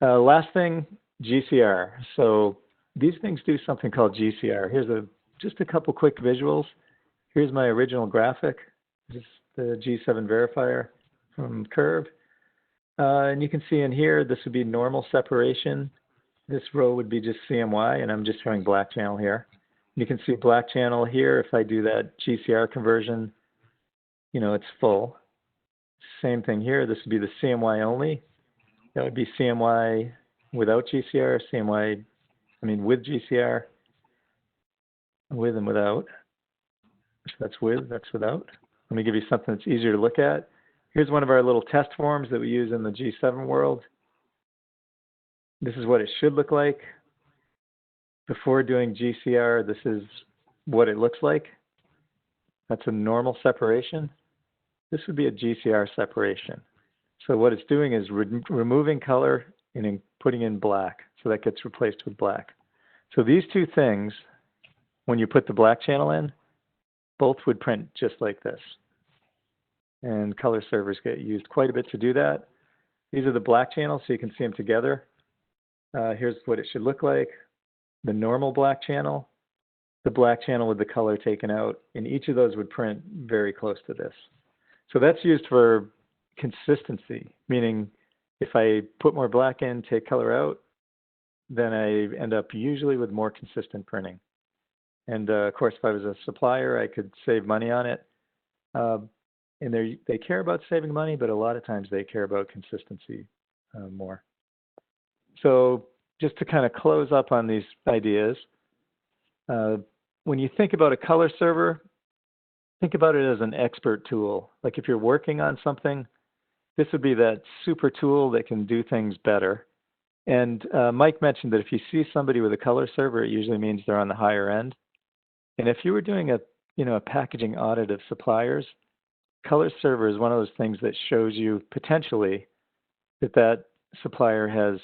Last thing, GCR. So these things do something called GCR. Here's just a couple quick visuals. Here's my original graphic. This is the G7 verifier from Curve. And you can see in here, this would be normal separation. This row would be just CMY, and I'm just showing black channel here. You can see black channel here. If I do that GCR conversion, it's full. Same thing here. This would be the CMY only. That would be CMY without GCR, CMY, with GCR, with and without. So that's with, that's without. Let me give you something that's easier to look at. Here's one of our little test forms that we use in the G7 world. This is what it should look like. Before doing GCR, this is what it looks like. That's a normal separation. This would be a GCR separation. So what it's doing is removing color and putting in black. So that gets replaced with black. So these two things, when you put the black channel in, both would print just like this. And color servers get used quite a bit to do that. These are the black channels, so you can see them together. Here's what it should look like. The normal black channel, the black channel with the color taken out, and each of those would print very close to this. So that's used for consistency, meaning if I put more black in, take color out, then I end up usually with more consistent printing. And of course, if I was a supplier, I could save money on it. And they care about saving money, but a lot of times they care about consistency more. So just to kind of close up on these ideas, when you think about a color server, think about it as an expert tool. Like if you're working on something, this would be that super tool that can do things better. And Mike mentioned that if you see somebody with a color server, it usually means they're on the higher end. And if you were doing a packaging audit of suppliers, color server is one of those things that shows you potentially that supplier has,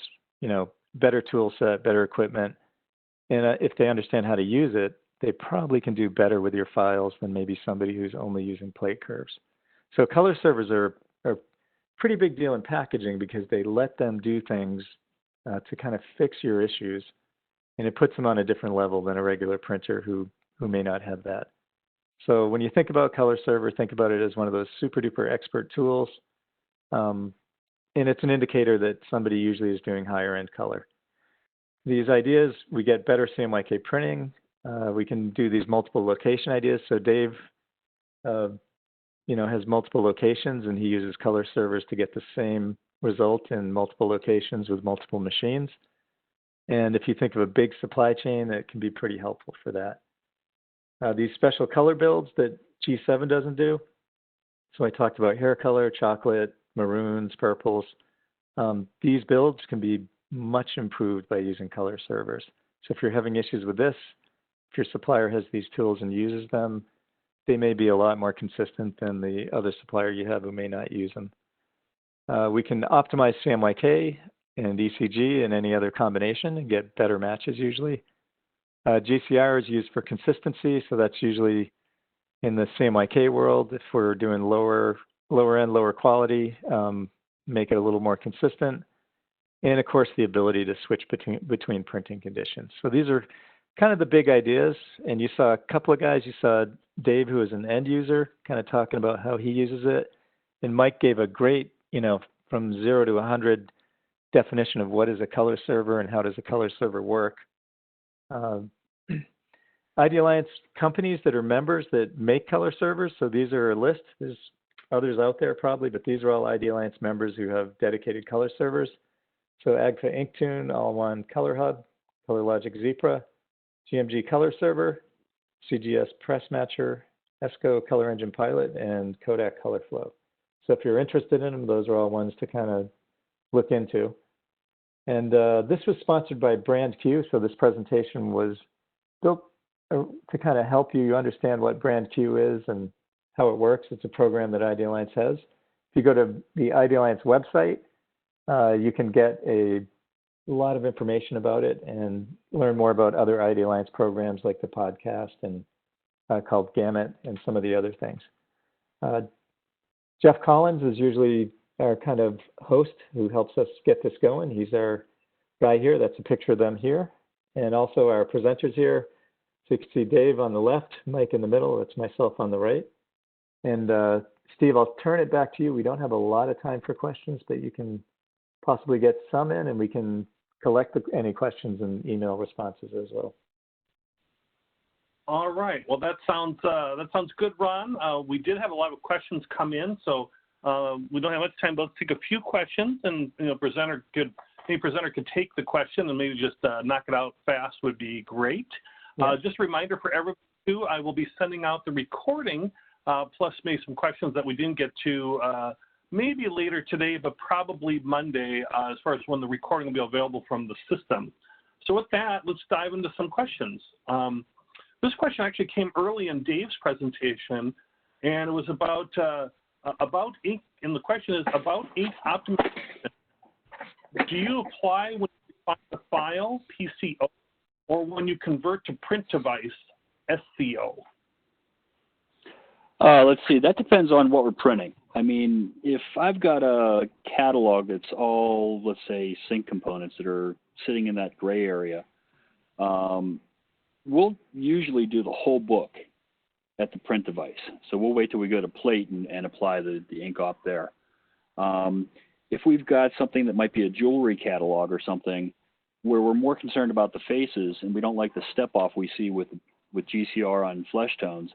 better tool set, better equipment. And if they understand how to use it, they probably can do better with your files than maybe somebody who's only using plate curves. So color servers are a pretty big deal in packaging because they let them do things to kind of fix your issues. And it puts them on a different level than a regular printer who may not have that. So when you think about color server, think about it as one of those super duper expert tools. And it's an indicator that somebody usually is doing higher end color. These ideas, we get better CMYK printing. We can do these multiple location ideas. So Dave, has multiple locations and he uses color servers to get the same result in multiple locations with multiple machines. And if you think of a big supply chain, that can be pretty helpful for that. These special color builds that G7 doesn't do. So I talked about hair color, chocolate, maroons, purples. These builds can be much improved by using color servers. So if you're having issues with this, if your supplier has these tools and uses them, they may be a lot more consistent than the other supplier you have who may not use them. We can optimize CMYK and ECG and any other combination and get better matches usually. GCR is used for consistency, so that's usually in the CMYK world. If we're doing lower end, lower quality, make it a little more consistent. And of course, the ability to switch between printing conditions. So these are kind of the big ideas. And you saw a couple of guys. You saw Dave, who is an end user, kind of talking about how he uses it. And Mike gave a great, from 0 to 100 definition of what is a color server and how does a color server work. Idealliance companies that are members that make color servers. So these are a list. There's others out there probably, but these are all Idealliance members who have dedicated color servers. So Agfa Inktune, All-in-One Color Hub, ColorLogic Zebra, GMG Color Server, CGS Press Matcher, ESCO Color Engine Pilot, and Kodak Colorflow. So if you're interested in them, those are all ones to kind of look into. And this was sponsored by BrandQ. So this presentation was built to kind of help you understand what BrandQ is and how it works. It's a program that Idealliance has. If you go to the Idealliance website, you can get a lot of information about it and learn more about other Idealliance programs like the podcast and called Gamut and some of the other things. Jeff Collins is usually our kind of host who helps us get this going. He's our guy here. That's a picture of them here. And also our presenters here. So you can see Dave on the left, Mike in the middle. That's myself on the right. And Steve, I'll turn it back to you. We don't have a lot of time for questions, but you can possibly get some in and we can collect any questions and email responses as well. All right. Well, that sounds good, Ron. We did have a lot of questions come in, so we don't have much time, but let's take a few questions, and any presenter could take the question and maybe just knock it out fast would be great. Yeah. Just a reminder for everyone too, I will be sending out the recording plus maybe some questions that we didn't get to maybe later today, but probably Monday as far as when the recording will be available from the system. So with that, let's dive into some questions. This question actually came early in Dave's presentation, and it was about ink, and the question is about ink optimization. Do you apply when you find the file, PCO, or when you convert to print device, SCO? Let's see. That depends on what we're printing. I mean, if I've got a catalog that's all, let's say, sync components that are sitting in that gray area, we'll usually do the whole book at the print device. So we'll wait till we go to plate and apply the ink op there. If we've got something that might be a jewelry catalog or something where we're more concerned about the faces and we don't like the step off we see with GCR on flesh tones,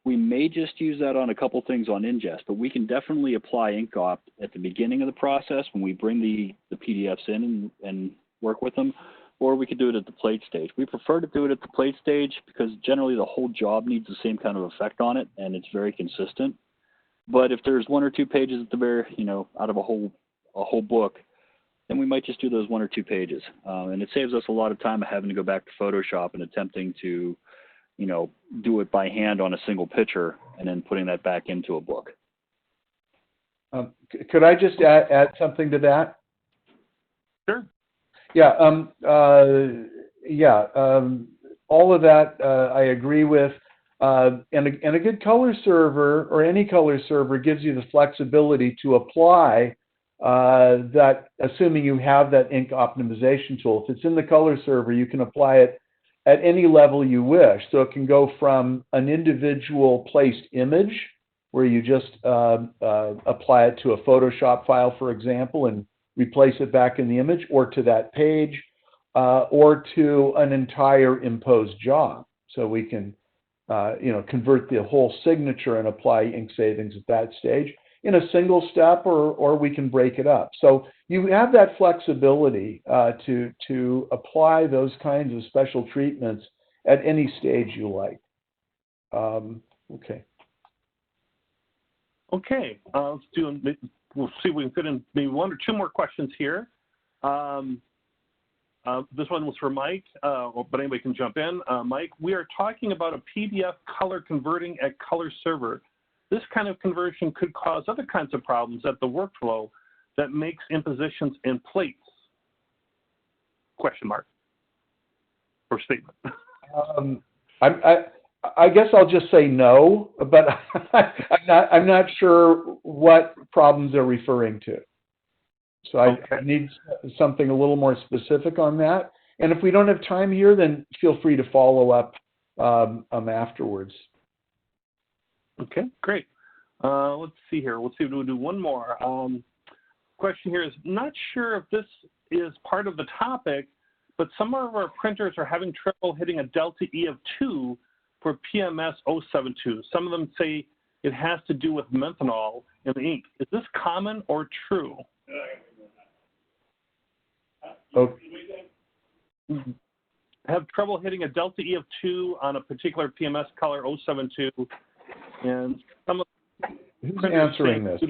we may just use that on a couple things on ingest, but we can definitely apply ink op at the beginning of the process when we bring the PDFs in and work with them, or we could do it at the plate stage. We prefer to do it at the plate stage because generally the whole job needs the same kind of effect on it and it's very consistent. But if there's 1 or 2 pages at the very, out of a whole book, then we might just do those 1 or 2 pages. And it saves us a lot of time of having to go back to Photoshop and attempting to, do it by hand on a single picture and then putting that back into a book. Could I just add something to that? Sure. Yeah. All of that I agree with. And a good color server or any color server gives you the flexibility to apply that, assuming you have that ink optimization tool. If it's in the color server, you can apply it at any level you wish. So it can go from an individual placed image where you just apply it to a Photoshop file, for example, and replace it back in the image, or to that page, or to an entire imposed job. So we can convert the whole signature and apply ink savings at that stage in a single step, or we can break it up. So you have that flexibility to apply those kinds of special treatments at any stage you like. Okay. Okay. We'll see if we can fit in maybe 1 or 2 more questions here. This one was for Mike, but anybody can jump in. Mike, we are talking about a PDF color converting at color server. This kind of conversion could cause other kinds of problems at the workflow that makes impositions in plates. Question mark or statement. I guess I'll just say no, but I'm not sure what problems they're referring to. So I need something a little more specific on that. And if we don't have time here, then feel free to follow up afterwards. Okay, great. Let's see here. Let's see if we'll do one more. Question here is, not sure if this is part of the topic, but some of our printers are having trouble hitting a delta E of 2 for PMS 072. Some of them say it has to do with methanol in the ink. Is this common or true? Have trouble hitting a delta E of 2 on a particular PMS color 072, and some of who's answering this?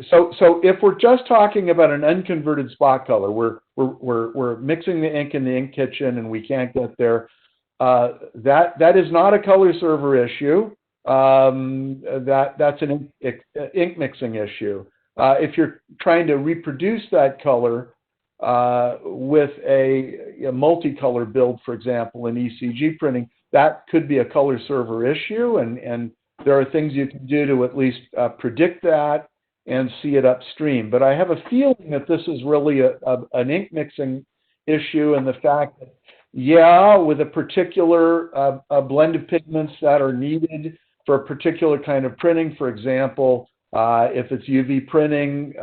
So if we're just talking about an unconverted spot color, we're mixing the ink in the ink kitchen and we can't get there. That is not a color server issue. That's an ink mixing issue. If you're trying to reproduce that color with a multicolor build, for example, in ECG printing, that could be a color server issue, and there are things you can do to at least predict that and see it upstream. But I have a feeling that this is really an ink mixing issue, and the fact that, yeah, with a particular a blend of pigments that are needed for a particular kind of printing, for example, if it's UV printing,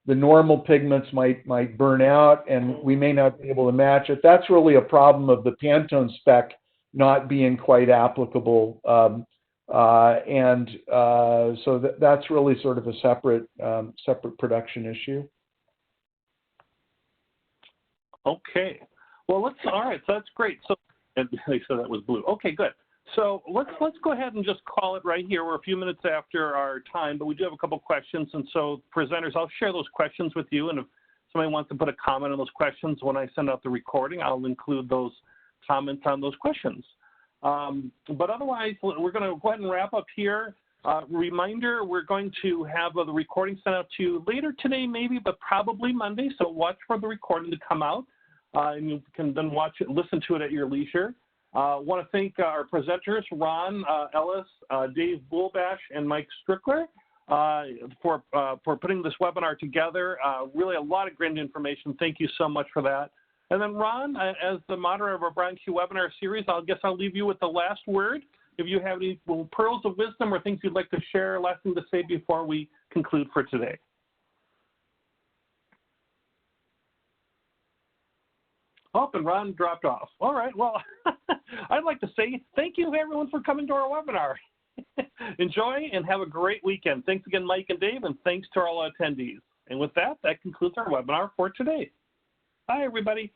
the normal pigments might burn out, and we may not be able to match it. That's really a problem of the Pantone spec not being quite applicable. So that's really sort of a separate production issue. Okay. Well, all right, so that's great. So, and they said that was blue. Okay, good. So let's go ahead and just call it right here. We're a few minutes after our time, but we do have a couple questions. And so presenters, I'll share those questions with you. And if somebody wants to put a comment on those questions when I send out the recording, I'll include those comments on those questions. But otherwise, we're going to go ahead and wrap up here. Reminder, we're going to have the recording sent out to you later today maybe, but probably Monday. So watch for the recording to come out, and you can then watch it, listen to it at your leisure. I want to thank our presenters, Ron, Ellis, Dave Bulebush, and Mike Strickler for putting this webinar together. Really a lot of great information. Thank you so much for that. And then Ron, as the moderator of our BrandQ webinar series, I'll leave you with the last word. If you have any pearls of wisdom or things you'd like to share, last thing to say before we conclude for today. Oh, and Ron dropped off. All right, well, I'd like to say thank you everyone for coming to our webinar. Enjoy and have a great weekend. Thanks again, Mike and Dave, and thanks to all attendees. And with that, that concludes our webinar for today. Bye, everybody.